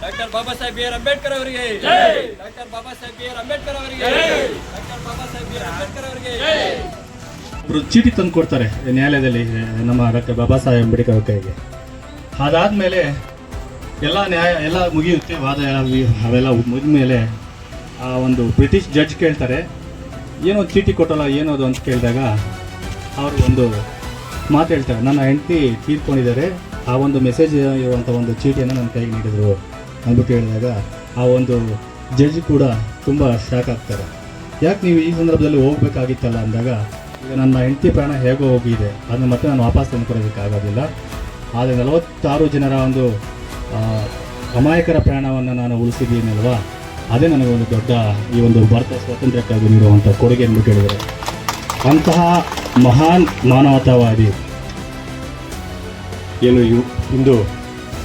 Doctor Baba Saheb B R Ambedkar ಅವರಿಗೆ doctor Baba Saheb B R Ambedkar ಅವರಿಗೆ doctor Baba Saheb B R Ambedkar ಅವರಿಗೆ ಒಬ್ರು ಚೀಟಿ ತಂದು ಕೊಡ್ತಾರೆ ನ್ಯಾಯಾಲಯದಲ್ಲಿ ನಮ್ಮ ಡಾಕ್ಟರ್ ಬಾಬಾ ಸಾಹೇಬ್ ಅಂಬೇಡ್ಕರ್ ಕೈಗೆ. ಅದಾದಮೇಲೆ ಎಲ್ಲ ನ್ಯಾಯ ಎಲ್ಲ ಮುಗಿಯುತ್ತೆ, ವಾದ ಅವೆಲ್ಲ ಮುಗಿದ ಮೇಲೆ ಆ ಒಂದು ಬ್ರಿಟಿಷ್ ಜಡ್ಜ್ ಕೇಳ್ತಾರೆ, ಏನೋ ಚೀಟಿ ಕೊಟ್ಟಲ್ಲ ಏನೋದು ಅಂತ ಕೇಳಿದಾಗ ಅವರು ಒಂದು ಮಾತು ಹೇಳ್ತಾರೆ, ನನ್ನ ಹೆಂಡತಿ ತೀರ್ಕೊಂಡಿದ್ದಾರೆ, ಆ ಒಂದು ಮೆಸೇಜ್ ಇರುವಂಥ ಒಂದು ಚೀಟಿಯನ್ನು ನನ್ನ ಕೈಗೆ ನೀಡಿದರು ಅಂದ್ಬಿಟ್ಟು ಹೇಳಿದಾಗ ಆ ಒಂದು ಜಡ್ಜ್ ಕೂಡ ತುಂಬ ಶಾಕ್ ಆಗ್ತಾರೆ. ಯಾಕೆ ನೀವು ಈ ಸಂದರ್ಭದಲ್ಲಿ ಹೋಗ್ಬೇಕಾಗಿತ್ತಲ್ಲ ಅಂದಾಗ, ಈಗ ನನ್ನ ಹೆಂಡತಿ ಪ್ರಾಣ ಹೇಗೋ ಹೋಗಿದೆ, ಅದನ್ನು ಮತ್ತೆ ನಾನು ವಾಪಸ್ ತಂದುಕೊಡೋದಕ್ಕಾಗೋದಿಲ್ಲ, ಆದರೆ 46 ಜನರ ಒಂದು ಅಮಾಯಕರ ಪ್ರಾಣವನ್ನು ನಾನು ಉಳಿಸಿದ್ದೀನಲ್ವಾ, ಅದೇ ನನಗೆ ಒಂದು ದೊಡ್ಡ ಈ ಒಂದು ಭಾರತ ಸ್ವಾತಂತ್ರ್ಯಕ್ಕಾಗಿ ನೀಡುವಂಥ ಕೊಡುಗೆ ಅಂದ್ಬಿಟ್ಟು ಹೇಳಿದ್ದಾರೆ. ಅಂತಹ ಮಹಾನ್ ಮಾನವತಾವಾದಿ ಏನು ಇಂದು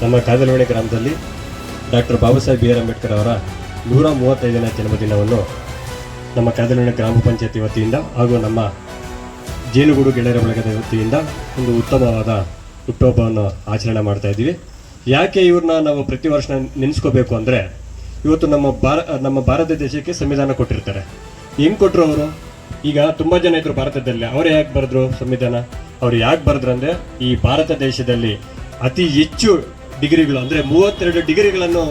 ನಮ್ಮ ಕಾದಲವಣೆ ಗ್ರಾಮದಲ್ಲಿ doctor Baba Saheb B R Ambedkar ಅವರ 135ನೇ ಜನ್ಮದಿನವನ್ನು ನಮ್ಮ ಕಾದಲವಣೆ ಗ್ರಾಮ ಪಂಚಾಯತಿ ವತಿಯಿಂದ ಹಾಗೂ ನಮ್ಮ ಜೇನುಗೂಡು ಗೆಳೆಯರ ಬಳಗದ ವತಿಯಿಂದ ಒಂದು ಉತ್ತಮವಾದ ಹುಟ್ಟುಹಬ್ಬವನ್ನು ಆಚರಣೆ ಮಾಡ್ತಾ ಇದ್ದೀವಿ. ಯಾಕೆ ಇವ್ರನ್ನ ನಾವು ಪ್ರತಿ ವರ್ಷ ನೆನೆಸ್ಕೋಬೇಕು ಅಂದರೆ, ಇವತ್ತು ನಮ್ಮ ಭಾರತ ದೇಶಕ್ಕೆ ಸಂವಿಧಾನ ಕೊಟ್ಟಿರ್ತಾರೆ. ಹೆಂಗೆ ಕೊಟ್ಟರು ಅವರು? ಈಗ ತುಂಬ ಜನ ಇದ್ರು ಭಾರತದಲ್ಲಿ, ಅವರೇ ಯಾಕೆ ಬರೆದ್ರು ಸಂವಿಧಾನ? ಅವ್ರು ಯಾಕೆ ಬರೆದ್ರು ಅಂದರೆ, ಈ ಭಾರತ ದೇಶದಲ್ಲಿ ಅತಿ ಹೆಚ್ಚು ಡಿಗ್ರಿಗಳು ಅಂದರೆ 32 ಡಿಗ್ರಿಗಳನ್ನು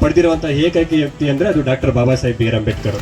ಪಡೆದಿರುವಂಥ ಏಕೈಕ ವ್ಯಕ್ತಿ ಅಂದರೆ ಅದು doctor Baba Saheb B R Ambedkar.